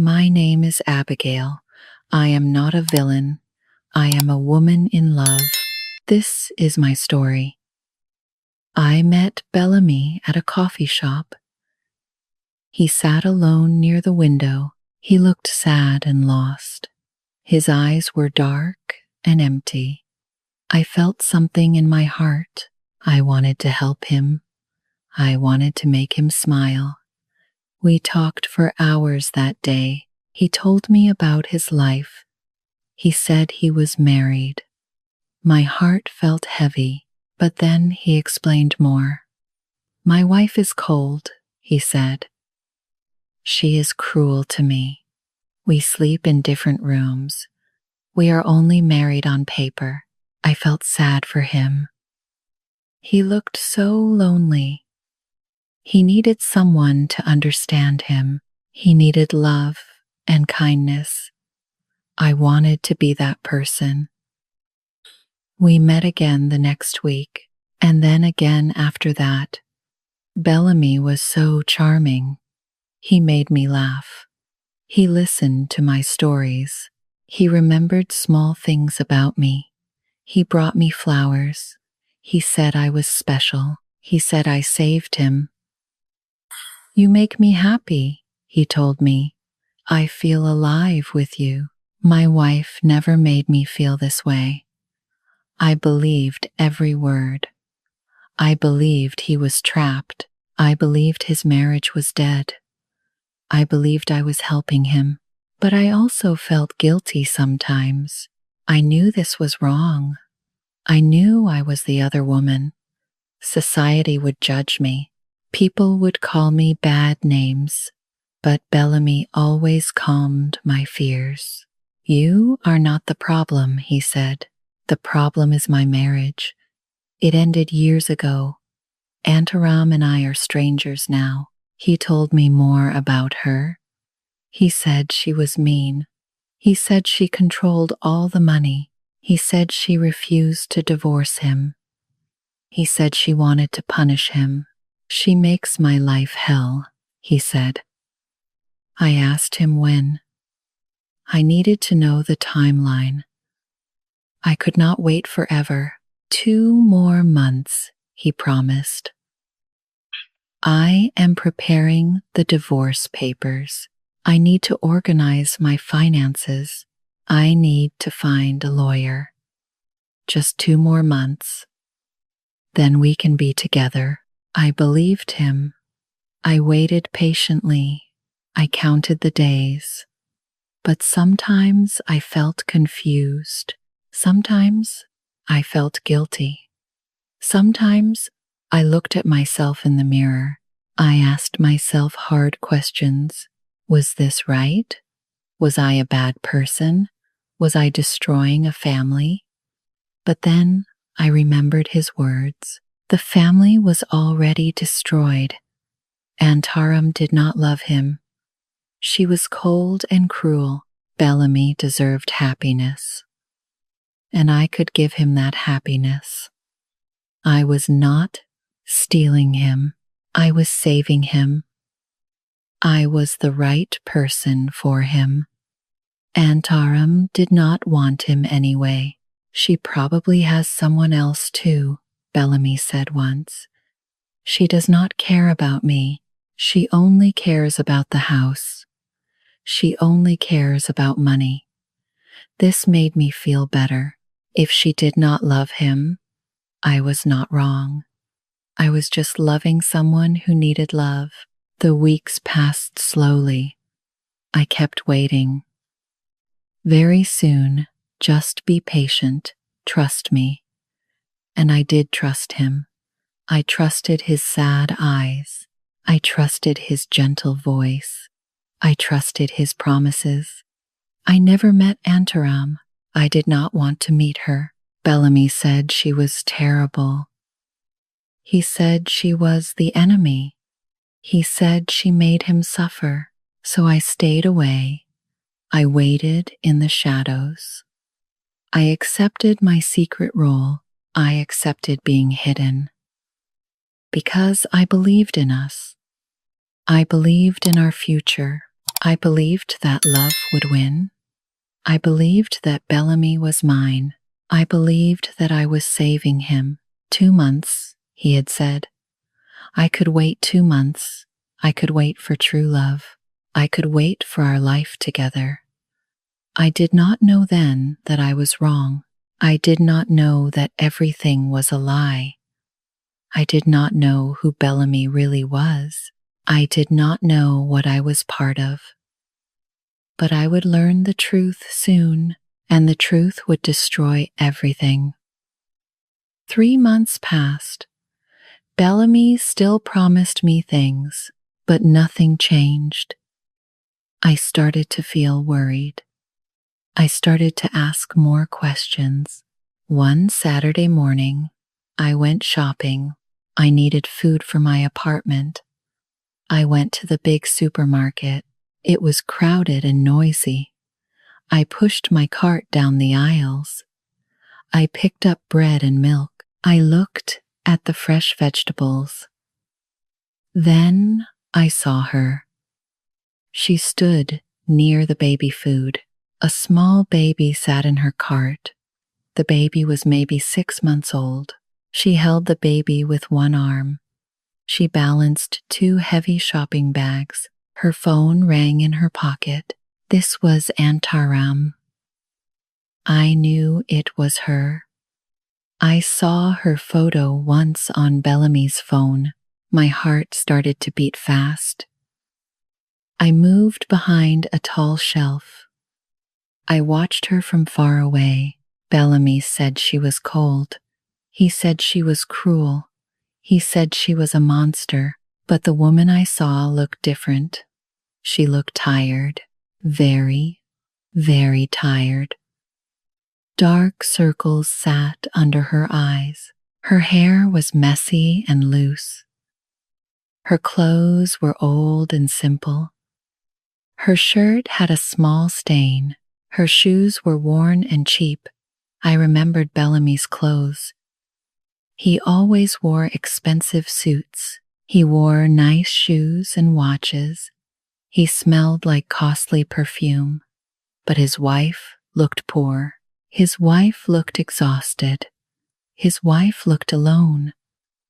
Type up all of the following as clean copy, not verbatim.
My name is Abigail. I am not a villain. I am a woman in love. This is my story. I met Bellamy at a coffee shop. He sat alone near the window. He looked sad and lost. His eyes were dark and empty. I felt something in my heart. I wanted to help him. I wanted to make him smile. We talked for hours that day. He told me about his life. He said he was married. My heart felt heavy, but then he explained more. My wife is cold, he said. She is cruel to me. We sleep in different rooms. We are only married on paper. I felt sad for him. He looked so lonely. He needed someone to understand him. He needed love and kindness. I wanted to be that person. We met again the next week, and then again after that. Bellamy was so charming. He made me laugh. He listened to my stories. He remembered small things about me. He brought me flowers. He said I was special. He said I saved him. You make me happy, he told me. I feel alive with you. My wife never made me feel this way. I believed every word. I believed he was trapped. I believed his marriage was dead. I believed I was helping him, but I also felt guilty sometimes. I knew this was wrong. I knew I was the other woman. Society would judge me. People would call me bad names, but Bellamy always calmed my fears. You are not the problem, he said. The problem is my marriage. It ended years ago. Antaram and I are strangers now. He told me more about her. He said she was mean. He said she controlled all the money. He said she refused to divorce him. He said she wanted to punish him. She makes my life hell, he said. I asked him when. I needed to know the timeline. I could not wait forever. 2 more months, he promised. I am preparing the divorce papers. I need to organize my finances. I need to find a lawyer. Just 2 more months. Then we can be together. I believed him. I waited patiently. I counted the days. But sometimes I felt confused. Sometimes I felt guilty. Sometimes I looked at myself in the mirror. I asked myself hard questions. Was this right? Was I a bad person? Was I destroying a family? But then I remembered his words. The family was already destroyed. Antaram did not love him. She was cold and cruel. Bellamy deserved happiness. And I could give him that happiness. I was not stealing him. I was saving him. I was the right person for him. Antaram did not want him anyway. She probably has someone else too, Bellamy said once. She does not care about me. She only cares about the house. She only cares about money. This made me feel better. If she did not love him, I was not wrong. I was just loving someone who needed love. The weeks passed slowly. I kept waiting. Very soon, just be patient, trust me. And I did trust him. I trusted his sad eyes. I trusted his gentle voice. I trusted his promises. I never met Antaram. I did not want to meet her. Bellamy said she was terrible. He said she was the enemy. He said she made him suffer. So I stayed away. I waited in the shadows. I accepted my secret role. I accepted being hidden. Because I believed in us. I believed in our future. I believed that love would win. I believed that Bellamy was mine. I believed that I was saving him. 2 months, he had said. I could wait 2 months. I could wait for true love. I could wait for our life together. I did not know then that I was wrong. I did not know that everything was a lie. I did not know who Bellamy really was. I did not know what I was part of. But I would learn the truth soon, and the truth would destroy everything. 3 months passed. Bellamy still promised me things, but nothing changed. I started to feel worried. I started to ask more questions. One Saturday morning, I went shopping. I needed food for my apartment. I went to the big supermarket. It was crowded and noisy. I pushed my cart down the aisles. I picked up bread and milk. I looked at the fresh vegetables. Then I saw her. She stood near the baby food. A small baby sat in her cart. The baby was maybe 6 months old. She held the baby with one arm. She balanced 2 heavy shopping bags. Her phone rang in her pocket. This was Antaram. I knew it was her. I saw her photo once on Bellamy's phone. My heart started to beat fast. I moved behind a tall shelf. I watched her from far away. Bellamy said she was cold. He said she was cruel. He said she was a monster. But the woman I saw looked different. She looked tired. Very, very tired. Dark circles sat under her eyes. Her hair was messy and loose. Her clothes were old and simple. Her shirt had a small stain. Her shoes were worn and cheap. I remembered Bellamy's clothes. He always wore expensive suits. He wore nice shoes and watches. He smelled like costly perfume. But his wife looked poor. His wife looked exhausted. His wife looked alone.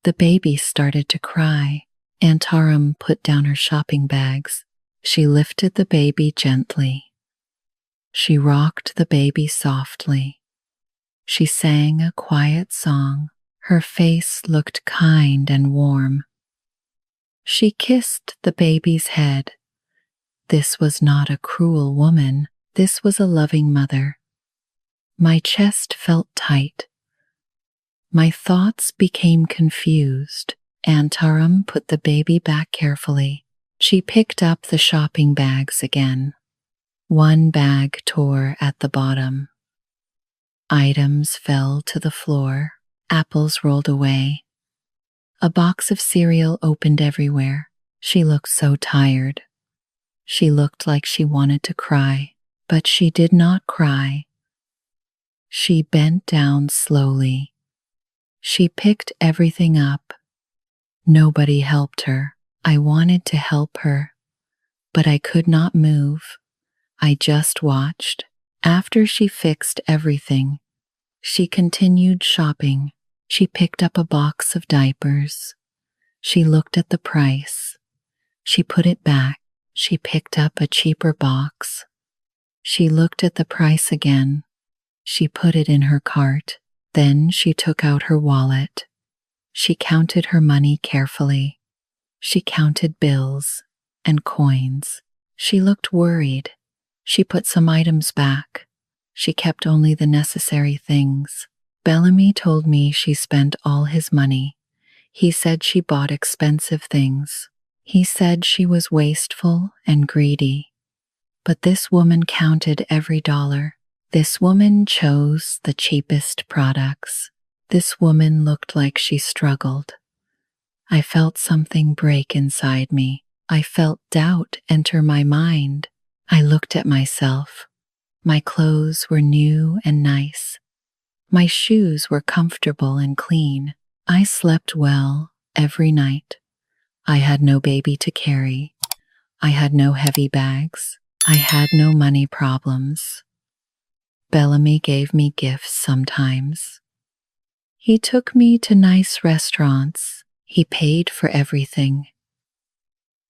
The baby started to cry. Antaram put down her shopping bags. She lifted the baby gently. She rocked the baby softly. She sang a quiet song. Her face looked kind and warm. She kissed the baby's head. This was not a cruel woman. This was a loving mother. My chest felt tight. My thoughts became confused. Antaram put the baby back carefully. She picked up the shopping bags again. One bag tore at the bottom. Items fell to the floor. Apples rolled away. A box of cereal opened everywhere. She looked so tired. She looked like she wanted to cry, but she did not cry. She bent down slowly. She picked everything up. Nobody helped her. I wanted to help her, but I could not move. I just watched. After she fixed everything, she continued shopping. She picked up a box of diapers. She looked at the price. She put it back. She picked up a cheaper box. She looked at the price again. She put it in her cart. Then she took out her wallet. She counted her money carefully. She counted bills and coins. She looked worried. She put some items back. She kept only the necessary things. Bellamy told me she spent all his money. He said she bought expensive things. He said she was wasteful and greedy. But this woman counted every dollar. This woman chose the cheapest products. This woman looked like she struggled. I felt something break inside me. I felt doubt enter my mind. I looked at myself. My clothes were new and nice. My shoes were comfortable and clean. I slept well every night. I had no baby to carry. I had no heavy bags. I had no money problems. Bellamy gave me gifts sometimes. He took me to nice restaurants. He paid for everything.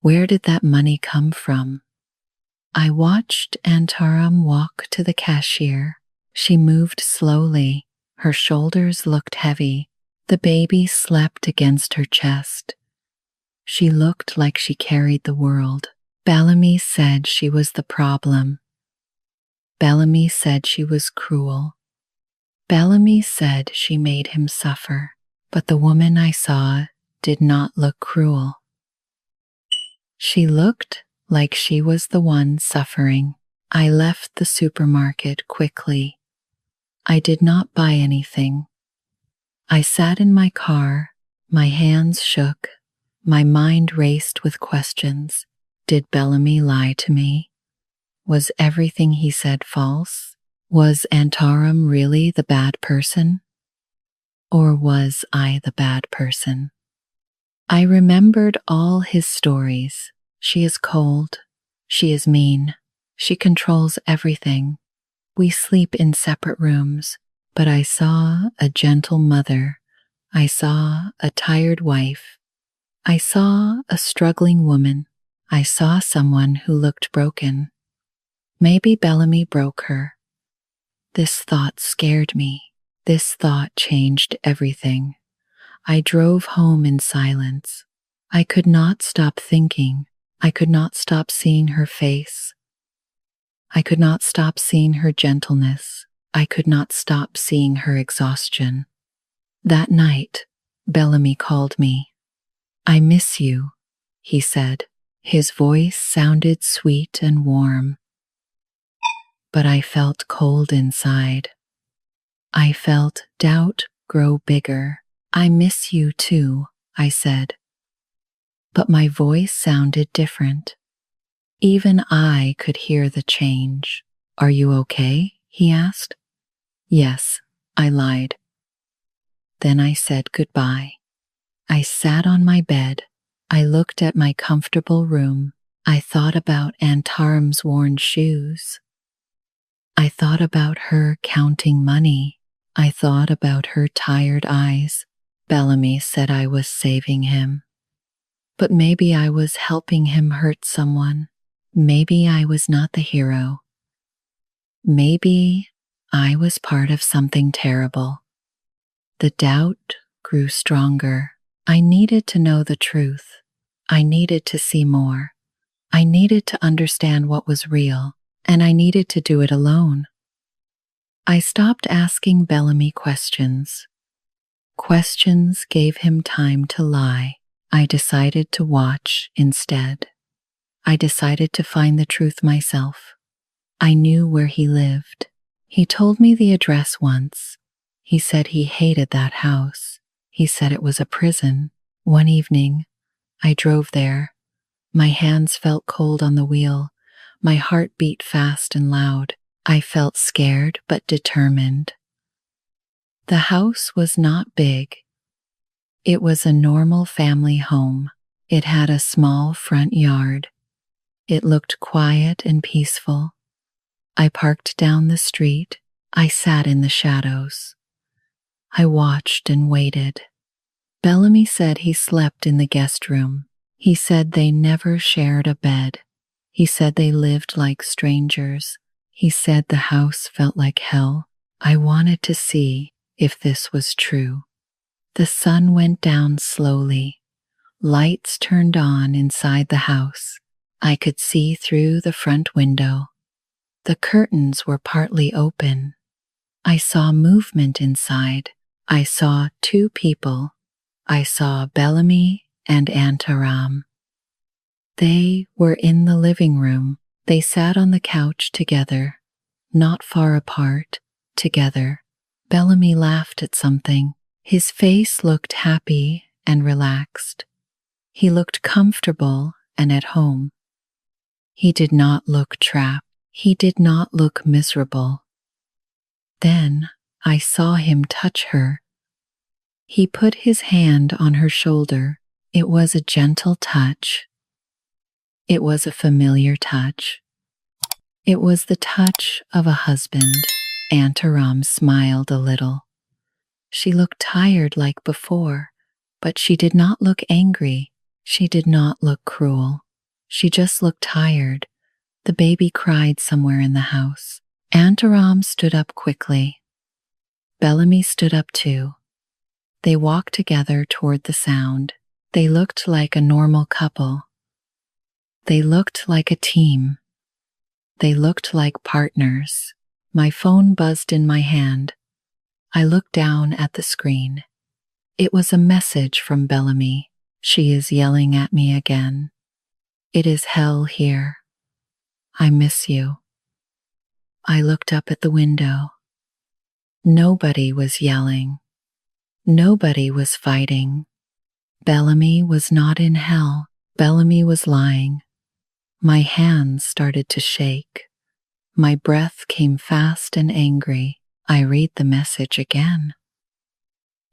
Where did that money come from? I watched Antaram walk to the cashier. She moved slowly. Her shoulders looked heavy. The baby slept against her chest. She looked like she carried the world. Bellamy said she was the problem. Bellamy said she was cruel. Bellamy said she made him suffer. But the woman I saw did not look cruel. She looked like she was the one suffering. I left the supermarket quickly. I did not buy anything. I sat in my car. My hands shook. My mind raced with questions. Did Bellamy lie to me? Was everything he said false? Was Antaram really the bad person? Or was I the bad person? I remembered all his stories. She is cold. She is mean. She controls everything. We sleep in separate rooms, but I saw a gentle mother. I saw a tired wife. I saw a struggling woman. I saw someone who looked broken. Maybe Bellamy broke her. This thought scared me. This thought changed everything. I drove home in silence. I could not stop thinking. I could not stop seeing her face. I could not stop seeing her gentleness. I could not stop seeing her exhaustion. That night, Bellamy called me. I miss you, he said. His voice sounded sweet and warm. But I felt cold inside. I felt doubt grow bigger. I miss you too, I said. But my voice sounded different. Even I could hear the change. Are you okay? He asked. Yes, I lied. Then I said goodbye. I sat on my bed. I looked at my comfortable room. I thought about Antaram's worn shoes. I thought about her counting money. I thought about her tired eyes. Bellamy said I was saving him. But maybe I was helping him hurt someone. Maybe I was not the hero. Maybe I was part of something terrible. The doubt grew stronger. I needed to know the truth. I needed to see more. I needed to understand what was real, and I needed to do it alone. I stopped asking Bellamy questions. Questions gave him time to lie. I decided to watch instead. I decided to find the truth myself. I knew where he lived. He told me the address once. He said he hated that house. He said it was a prison. One evening, I drove there. My hands felt cold on the wheel. My heart beat fast and loud. I felt scared but determined. The house was not big. It was a normal family home. It had a small front yard. It looked quiet and peaceful. I parked down the street. I sat in the shadows. I watched and waited. Bellamy said he slept in the guest room. He said they never shared a bed. He said they lived like strangers. He said the house felt like hell. I wanted to see if this was true. The sun went down slowly. Lights turned on inside the house. I could see through the front window. The curtains were partly open. I saw movement inside. I saw two people. I saw Bellamy and Antaram. They were in the living room. They sat on the couch together, not far apart, together. Bellamy laughed at something. His face looked happy and relaxed. He looked comfortable and at home. He did not look trapped. He did not look miserable. Then I saw him touch her. He put his hand on her shoulder. It was a gentle touch. It was a familiar touch. It was the touch of a husband. Aunt Aram smiled a little. She looked tired like before, but she did not look angry. She did not look cruel. She just looked tired. The baby cried somewhere in the house. Aunt Aram stood up quickly. Bellamy stood up too. They walked together toward the sound. They looked like a normal couple. They looked like a team. They looked like partners. My phone buzzed in my hand. I looked down at the screen. It was a message from Bellamy. She is yelling at me again. It is hell here. I miss you. I looked up at the window. Nobody was yelling. Nobody was fighting. Bellamy was not in hell. Bellamy was lying. My hands started to shake. My breath came fast and angry. I read the message again.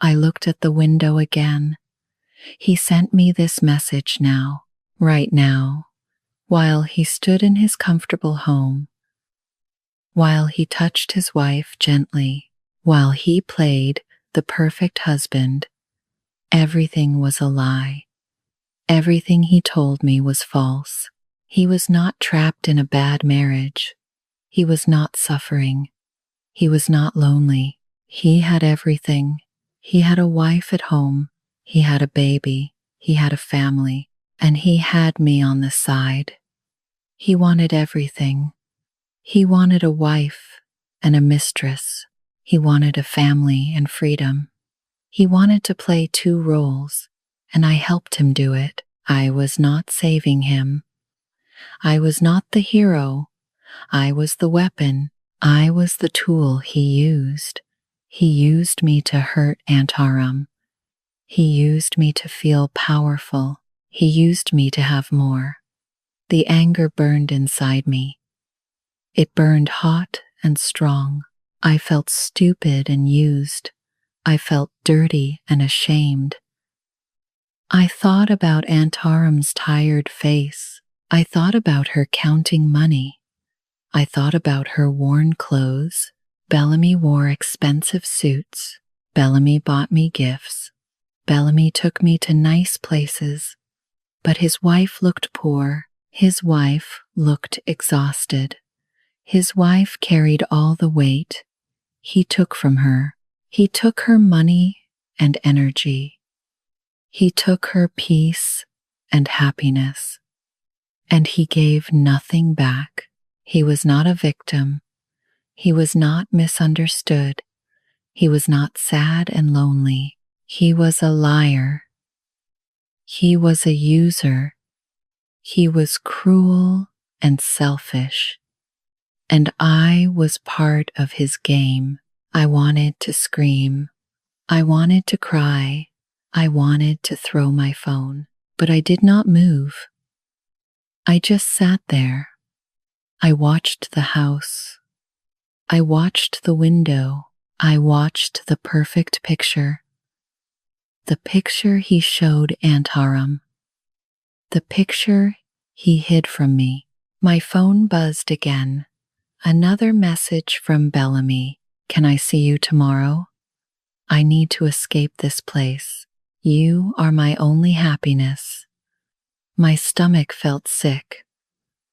I looked at the window again. He sent me this message now, right now, while he stood in his comfortable home, while he touched his wife gently, while he played the perfect husband. Everything was a lie. Everything he told me was false. He was not trapped in a bad marriage. He was not suffering. He was not lonely. He had everything. He had a wife at home. He had a baby. He had a family. And he had me on the side. He wanted everything. He wanted a wife and a mistress. He wanted a family and freedom. He wanted to play two roles, and I helped him do it. I was not saving him. I was not the hero. I was the weapon. I was the tool he used. He used me to hurt Aunt Aram. He used me to feel powerful. He used me to have more. The anger burned inside me. It burned hot and strong. I felt stupid and used. I felt dirty and ashamed. I thought about Aunt Aram's tired face. I thought about her counting money. I thought about her worn clothes. Bellamy wore expensive suits. Bellamy bought me gifts. Bellamy took me to nice places. But his wife looked poor. His wife looked exhausted. His wife carried all the weight he took from her. He took her money and energy. He took her peace and happiness. And he gave nothing back. He was not a victim. He was not misunderstood. He was not sad and lonely. He was a liar. He was a user. He was cruel and selfish. And I was part of his game. I wanted to scream. I wanted to cry. I wanted to throw my phone. But I did not move. I just sat there. I watched the house. I watched the window. I watched the perfect picture. The picture he showed Aunt Aram. The picture he hid from me. My phone buzzed again. Another message from Bellamy. Can I see you tomorrow? I need to escape this place. You are my only happiness. My stomach felt sick.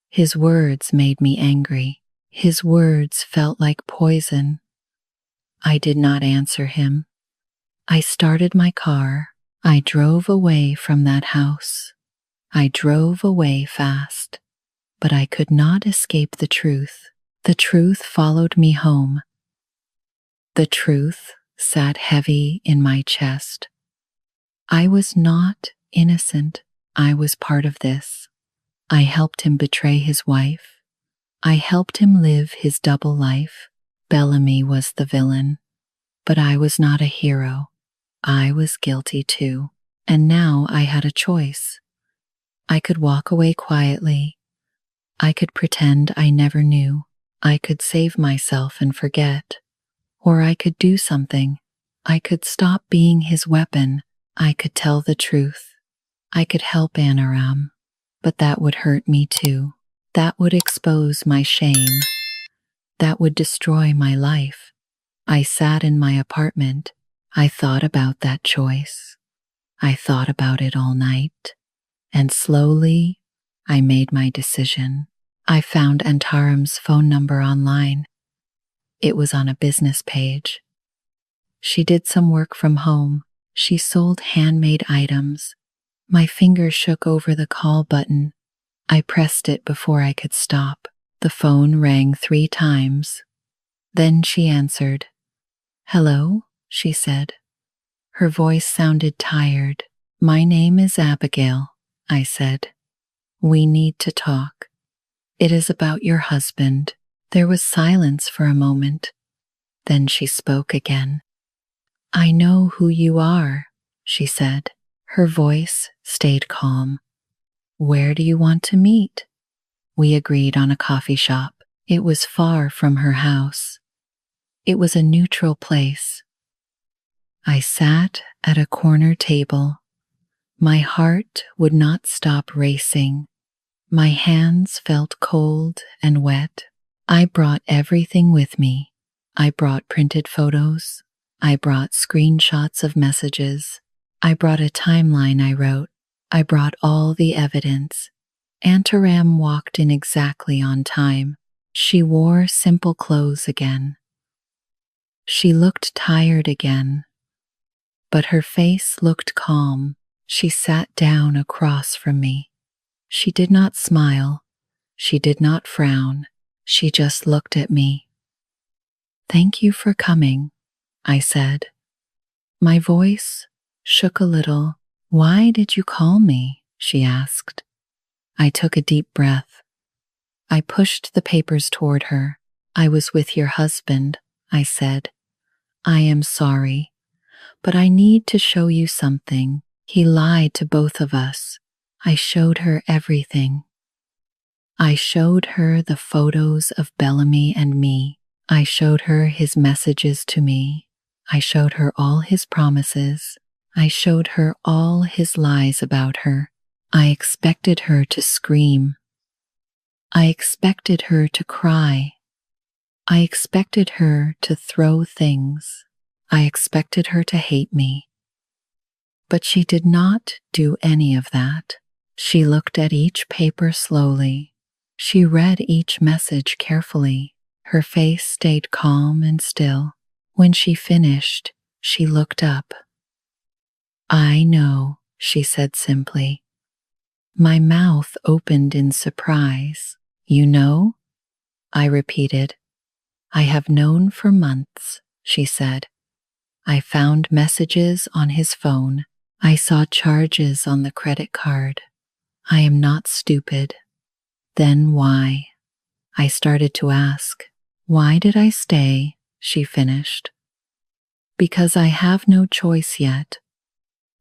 His words made me angry. His words felt like poison. I did not answer him. I started my car. I drove away from that house. I drove away fast. But I could not escape the truth. The truth followed me home. The truth sat heavy in my chest. I was not innocent. I was part of this. I helped him betray his wife. I helped him live his double life. Bellamy was the villain. But I was not a hero. I was guilty too. And now I had a choice. I could walk away quietly. I could pretend I never knew. I could save myself and forget. Or I could do something. I could stop being his weapon. I could tell the truth. I could help Aunt Aram. But that would hurt me too. That would expose my shame. That would destroy my life. I sat in my apartment. I thought about that choice. I thought about it all night. And slowly, I made my decision. I found Antaram's phone number online. It was on a business page. She did some work from home. She sold handmade items. My fingers shook over the call button. I pressed it before I could stop. The phone rang 3 times. Then she answered. "Hello," she said. Her voice sounded tired. "My name is Abigail," I said. "We need to talk. It is about your husband." There was silence for a moment. Then she spoke again. "I know who you are," she said. Her voice stayed calm. "Where do you want to meet?" We agreed on a coffee shop. It was far from her house. It was a neutral place. I sat at a corner table. My heart would not stop racing. My hands felt cold and wet. I brought everything with me. I brought printed photos. I brought screenshots of messages. I brought a timeline I wrote. I brought all the evidence. Antaram walked in exactly on time. She wore simple clothes again. She looked tired again, but her face looked calm. She sat down across from me. She did not smile. She did not frown. She just looked at me. "Thank you for coming," I said. My voice shook a little. "Why did you call me?" she asked. I took a deep breath. I pushed the papers toward her. "I was with your husband," I said. "I am sorry, but I need to show you something. He lied to both of us." I showed her everything. I showed her the photos of Bellamy and me. I showed her his messages to me. I showed her all his promises. I showed her all his lies about her. I expected her to scream. I expected her to cry. I expected her to throw things. I expected her to hate me. But she did not do any of that. She looked at each paper slowly. She read each message carefully. Her face stayed calm and still. When she finished, she looked up. "I know," she said simply. My mouth opened in surprise. "You know?" I repeated. "I have known for months," she said. "I found messages on his phone. I saw charges on the credit card. I am not stupid." "Then why?" I started to ask. "Why did I stay?" she finished. "Because I have no choice yet."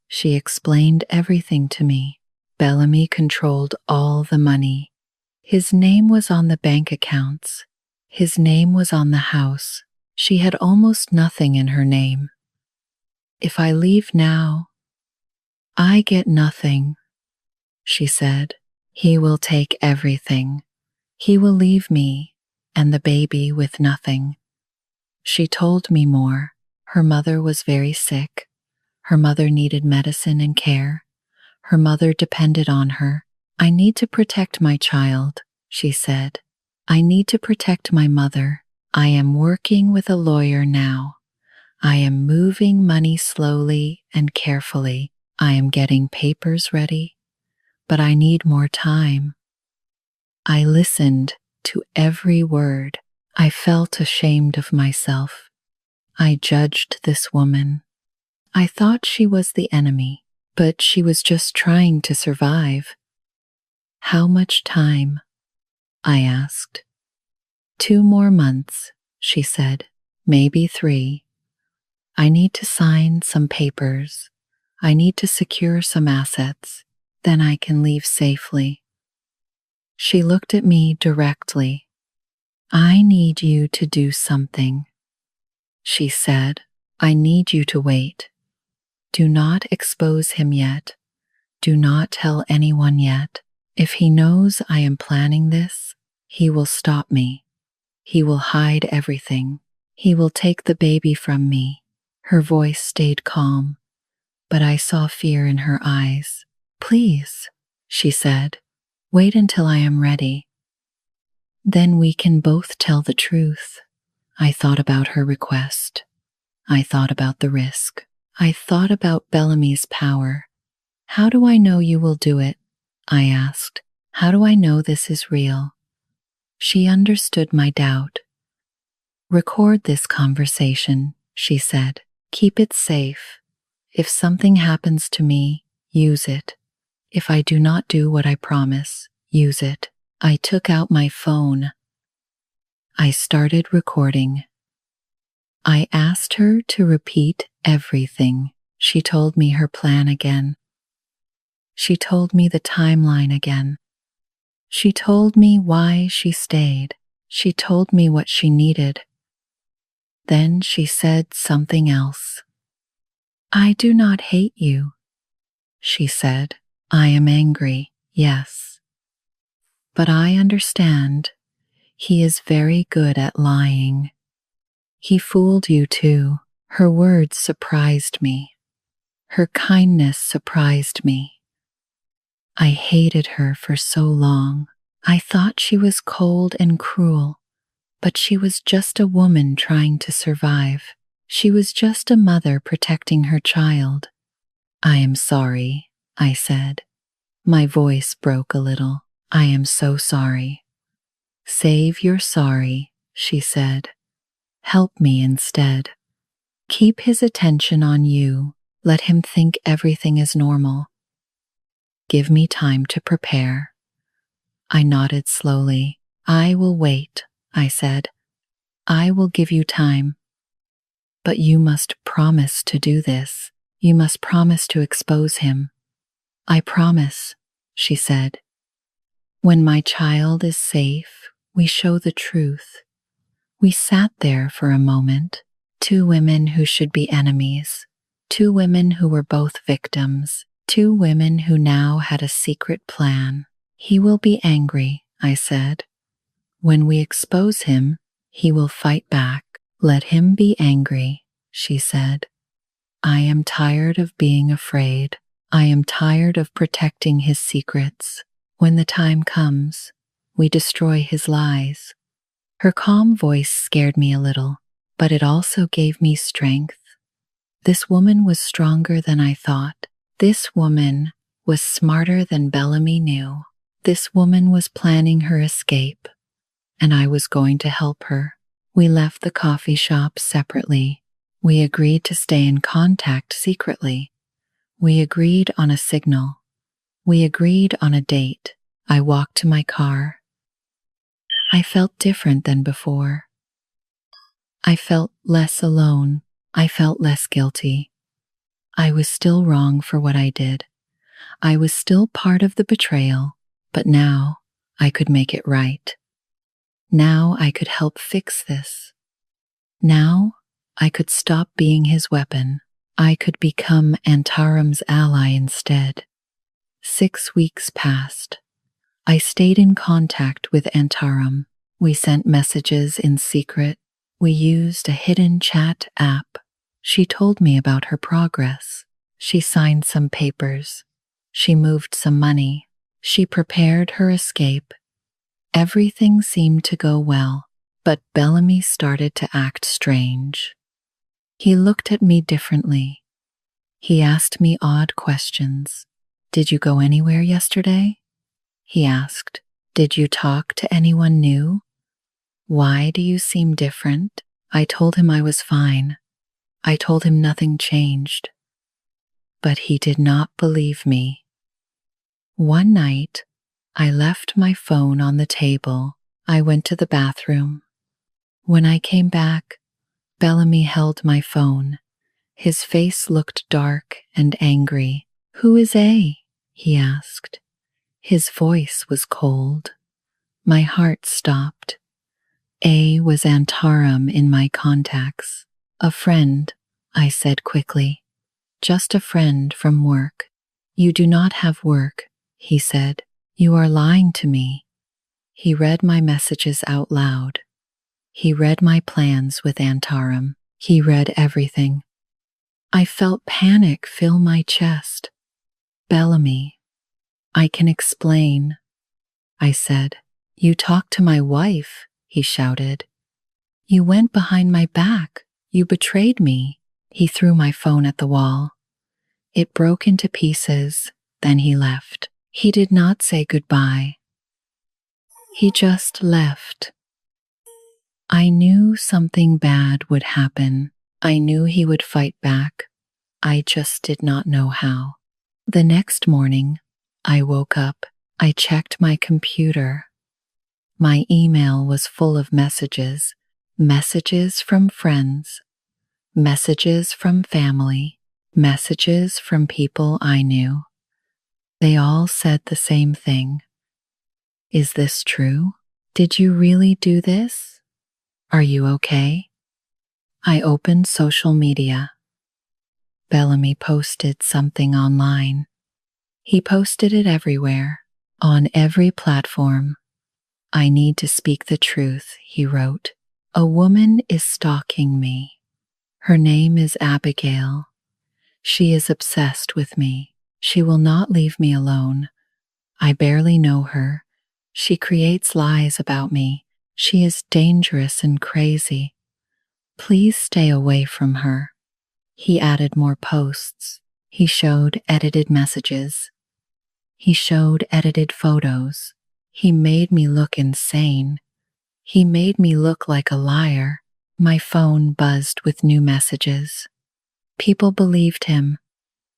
She explained everything to me. Bellamy controlled all the money. His name was on the bank accounts. His name was on the house. She had almost nothing in her name. "If I leave now, I get nothing," she said. "He will take everything. He will leave me and the baby with nothing." She told me more. Her mother was very sick. Her mother needed medicine and care. Her mother depended on her. "I need to protect my child," she said. "I need to protect my mother. I am working with a lawyer now. I am moving money slowly and carefully. I am getting papers ready, but I need more time." I listened to every word. I felt ashamed of myself. I judged this woman. I thought she was the enemy, but she was just trying to survive. "How much time?" I asked. 2 more months, she said. "Maybe 3. I need to sign some papers. I need to secure some assets. Then I can leave safely." She looked at me directly. "I need you to do something," she said. "I need you to wait. Do not expose him yet. Do not tell anyone yet. If he knows I am planning this, he will stop me. He will hide everything. He will take the baby from me. Her voice stayed calm, but I saw fear in her eyes. Please, she said, wait until I am ready. Then we can both tell the truth. I thought about her request. I thought about the risk. I thought about Bellamy's power. How do I know you will do it? I asked. How do I know this is real? She understood my doubt. Record this conversation, she said. Keep it safe. If something happens to me, use it. If I do not do what I promise, use it. I took out my phone. I started recording. I asked her to repeat everything. She told me her plan again. She told me the timeline again. She told me why she stayed. She told me what she needed. Then she said something else. I do not hate you, she said. I am angry, yes. But I understand. He is very good at lying. He fooled you too. Her words surprised me. Her kindness surprised me. I hated her for so long. I thought she was cold and cruel, but she was just a woman trying to survive. She was just a mother protecting her child. I am sorry, I said. My voice broke a little. I am so sorry. Save your sorry, she said. Help me instead. Keep his attention on you. Let him think everything is normal. Give me time to prepare. I nodded slowly. I will wait, I said. I will give you time. But you must promise to do this. You must promise to expose him. I promise, she said. When my child is safe, we show the truth. We sat there for a moment, two women who should be enemies, two women who were both victims, two women who now had a secret plan. He will be angry, I said. When we expose him, he will fight back. Let him be angry, she said. I am tired of being afraid. I am tired of protecting his secrets. When the time comes, we destroy his lies. Her calm voice scared me a little, but it also gave me strength. This woman was stronger than I thought. This woman was smarter than Bellamy knew. This woman was planning her escape, and I was going to help her. We left the coffee shop separately. We agreed to stay in contact secretly. We agreed on a signal. We agreed on a date. I walked to my car. I felt different than before. I felt less alone. I felt less guilty. I was still wrong for what I did. I was still part of the betrayal, but now I could make it right. Now I could help fix this. Now I could stop being his weapon. I could become Antaram's ally instead. 6 weeks passed. I stayed in contact with Antaram. We sent messages in secret. We used a hidden chat app. She told me about her progress. She signed some papers. She moved some money. She prepared her escape. Everything seemed to go well, but Bellamy started to act strange. He looked at me differently. He asked me odd questions. Did you go anywhere yesterday? He asked. Did you talk to anyone new? Why do you seem different? I told him I was fine. I told him nothing changed. But he did not believe me. One night, I left my phone on the table. I went to the bathroom. When I came back, Bellamy held my phone. His face looked dark and angry. Who is A? He asked. His voice was cold. My heart stopped. A was Antaram in my contacts. A friend, I said quickly. Just a friend from work. You do not have work, he said. You are lying to me. He read my messages out loud. He read my plans with Antaram. He read everything. I felt panic fill my chest. Bellamy, I can explain, I said. You talked to my wife, he shouted. You went behind my back. You betrayed me. He threw my phone at the wall. It broke into pieces, then he left. He did not say goodbye. He just left. I knew something bad would happen. I knew he would fight back. I just did not know how. The next morning, I woke up. I checked my computer. My email was full of messages. Messages from friends. Messages from family. Messages from people I knew. They all said the same thing. Is this true? Did you really do this? Are you okay? I opened social media. Bellamy posted something online. He posted it everywhere, on every platform. I need to speak the truth, he wrote. A woman is stalking me. Her name is Abigail. She is obsessed with me. She will not leave me alone. I barely know her. She creates lies about me. She is dangerous and crazy. Please stay away from her. He added more posts. He showed edited messages. He showed edited photos. He made me look insane. He made me look like a liar. My phone buzzed with new messages. People believed him.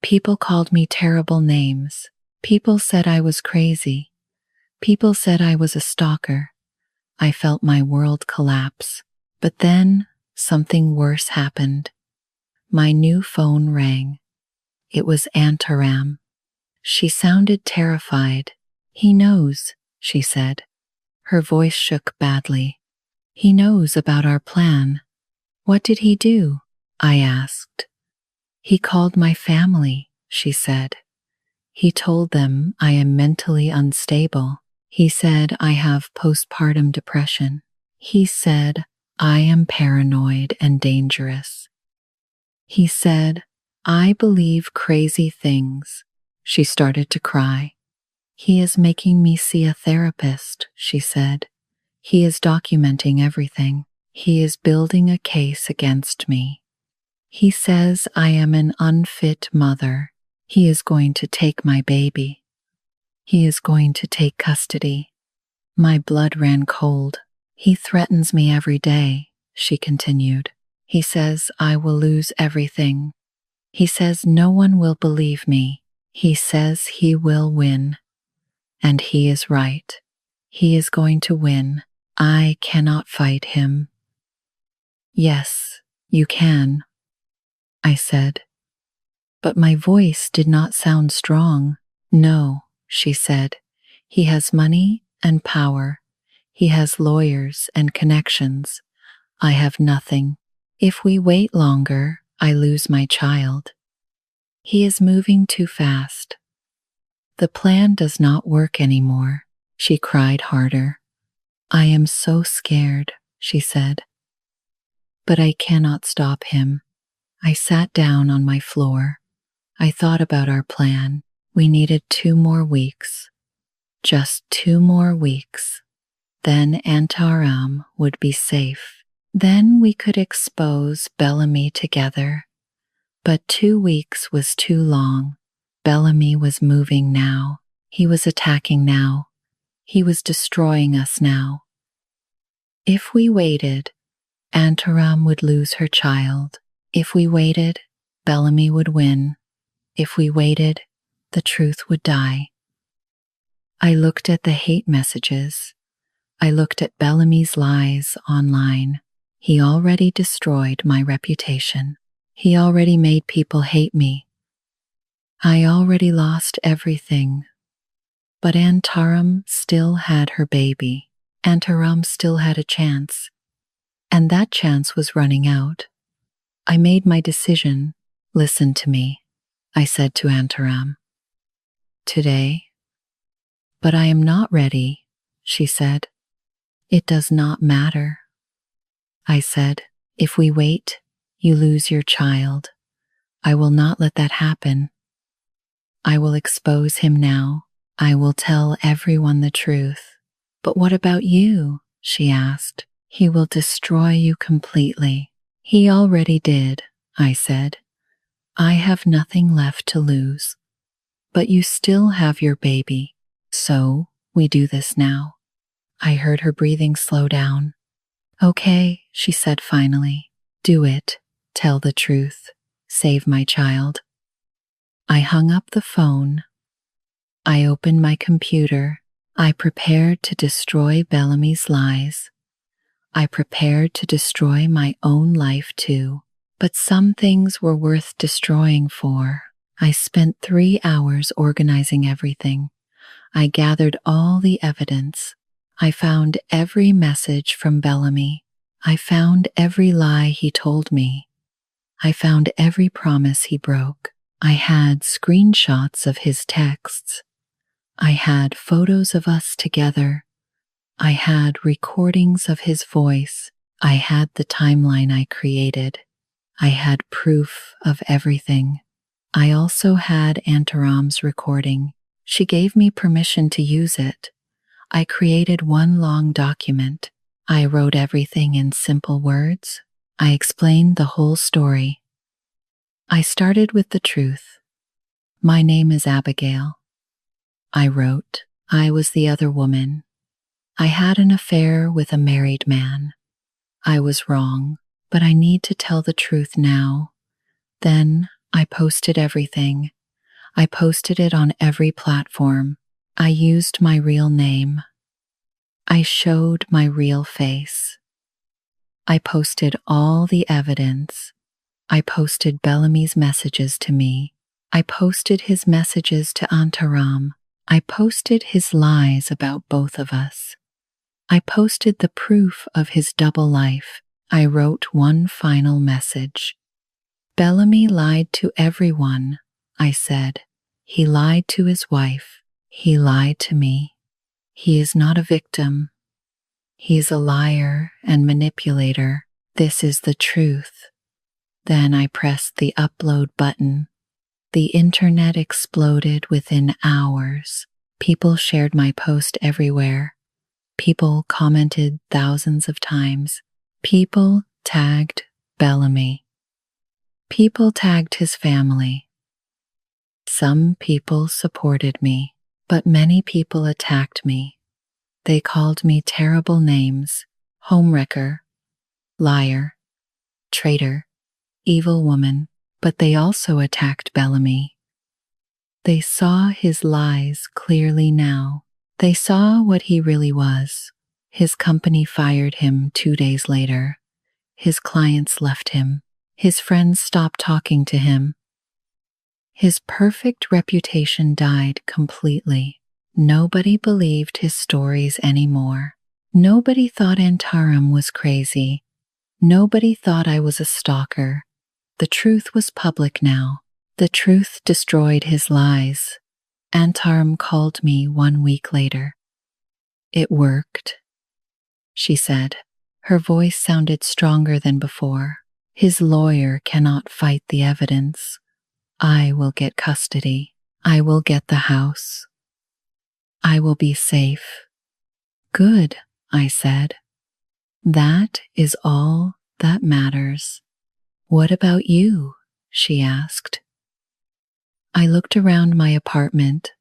People called me terrible names. People said I was crazy. People said I was a stalker. I felt my world collapse. But then something worse happened. My new phone rang. It was Antaram. She sounded terrified. He knows, she said. Her voice shook badly. He knows about our plan. What did he do? I asked. He called my family, she said. He told them I am mentally unstable. He said I have postpartum depression. He said I am paranoid and dangerous. He said, I believe crazy things. She started to cry. He is making me see a therapist, she said. He is documenting everything. He is building a case against me. He says I am an unfit mother. He is going to take my baby. He is going to take custody. My blood ran cold. He threatens me every day, she continued. He says I will lose everything. He says no one will believe me. He says he will win. And he is right. He is going to win. I cannot fight him. Yes, you can, I said. But my voice did not sound strong. No, she said. He has money and power. He has lawyers and connections. I have nothing. If we wait longer, I lose my child. He is moving too fast. The plan does not work anymore. She cried harder. I am so scared, she said. But I cannot stop him. I sat down on my floor. I thought about our plan. We needed 2 more weeks. Just 2 more weeks. Then Antaram would be safe. Then we could expose Bellamy together. But 2 weeks was too long. Bellamy was moving now. He was attacking now. He was destroying us now. If we waited, Antaram would lose her child. If we waited, Bellamy would win. If we waited, the truth would die. I looked at the hate messages. I looked at Bellamy's lies online. He already destroyed my reputation. He already made people hate me. I already lost everything. But Antaram still had her baby. Antaram still had a chance. And that chance was running out. I made my decision. Listen to me, I said to Antaram. Today, But I am not ready, she said. It does not matter. I said, if we wait, you lose your child. I will not let that happen. I will expose him now. I will tell everyone the truth. But what about you? She asked. He will destroy you completely. He already did, I said. I have nothing left to lose. But you still have your baby. So, we do this now. I heard her breathing slow down. Okay, she said finally. Do it. Tell the truth. Save my child. I hung up the phone. I opened my computer. I prepared to destroy Bellamy's lies. I prepared to destroy my own life too. But some things were worth destroying for. I spent 3 hours organizing everything. I gathered all the evidence. I found every message from Bellamy. I found every lie he told me. I found every promise he broke. I had screenshots of his texts. I had photos of us together. I had recordings of his voice. I had the timeline I created. I had proof of everything. I also had Antaram's recording. She gave me permission to use it. I created one long document. I wrote everything in simple words. I explained the whole story. I started with the truth. My name is Abigail. I wrote, I was the other woman. I had an affair with a married man. I was wrong, but I need to tell the truth now. Then I posted everything. I posted it on every platform. I used my real name. I showed my real face. I posted all the evidence. I posted Bellamy's messages to me. I posted his messages to Antaram. I posted his lies about both of us. I posted the proof of his double life. I wrote one final message. Bellamy lied to everyone, I said. He lied to his wife. He lied to me. He is not a victim. He is a liar and manipulator. This is the truth. Then I pressed the upload button. The internet exploded within hours. People shared my post everywhere. People commented thousands of times. People tagged Bellamy. People tagged his family. Some people supported me, but many people attacked me. They called me terrible names: homewrecker, liar, traitor, evil woman, but they also attacked Bellamy. They saw his lies clearly now. They saw what he really was. His company fired him 2 days later. His clients left him. His friends stopped talking to him. His perfect reputation died completely. Nobody believed his stories anymore. Nobody thought Antaram was crazy. Nobody thought I was a stalker. The truth was public now. The truth destroyed his lies. Antaram called me 1 week later. It worked, she said. Her voice sounded stronger than before. His lawyer cannot fight the evidence. I will get custody. I will get the house. I will be safe. Good, I said. That is all that matters. What about you? She asked. I looked around my apartment.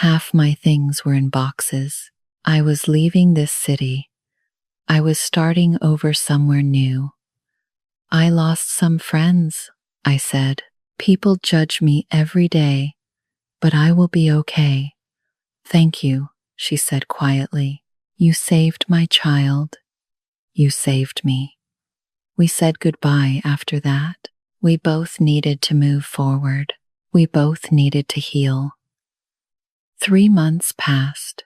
Half my things were in boxes. I was leaving this city. I was starting over somewhere new. I lost some friends, I said. People judge me every day, but I will be okay. Thank you, she said quietly. You saved my child. You saved me. We said goodbye after that. We both needed to move forward. We both needed to heal. 3 months passed.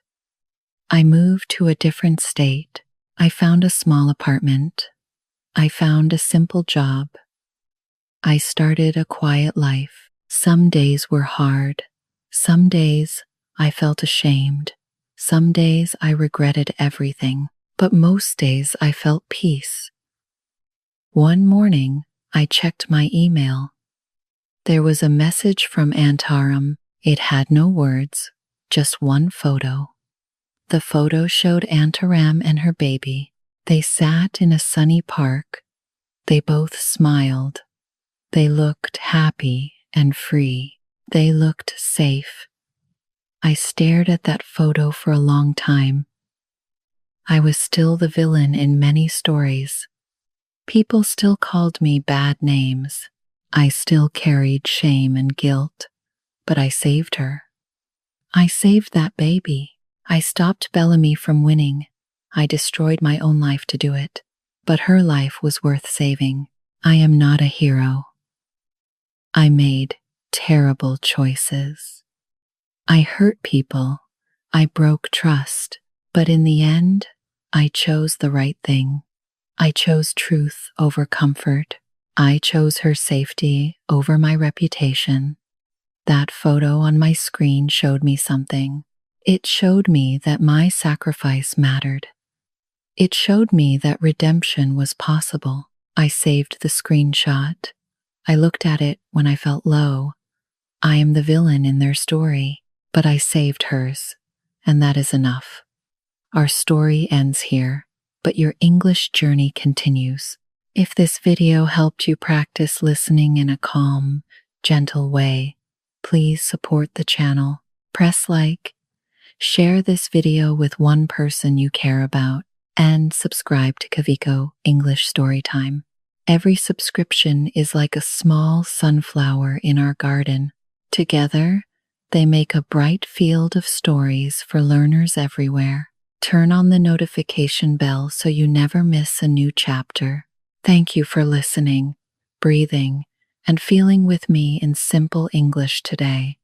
I moved to a different state. I found a small apartment. I found a simple job. I started a quiet life. Some days were hard. Some days I felt ashamed. Some days I regretted everything, but most days I felt peace. One morning, I checked my email. There was a message from Antaram. It had no words, just one photo. The photo showed Antaram and her baby. They sat in a sunny park. They both smiled. They looked happy and free. They looked safe. I stared at that photo for a long time. I was still the villain in many stories. People still called me bad names. I still carried shame and guilt, but I saved her. I saved that baby. I stopped Bellamy from winning. I destroyed my own life to do it, but her life was worth saving. I am not a hero. I made terrible choices. I hurt people. I broke trust, but in the end, I chose the right thing. I chose truth over comfort. I chose her safety over my reputation. That photo on my screen showed me something. It showed me that my sacrifice mattered. It showed me that redemption was possible. I saved the screenshot. I looked at it when I felt low. I am the villain in their story, but I saved hers, and that is enough. Our story ends here, but your English journey continues. If this video helped you practice listening in a calm, gentle way, please support the channel. Press like, share this video with one person you care about, and subscribe to Kavico English Storytime. Every subscription is like a small sunflower in our garden. Together, they make a bright field of stories for learners everywhere. Turn on the notification bell so you never miss a new chapter. Thank you for listening, breathing, and feeling with me in simple English today.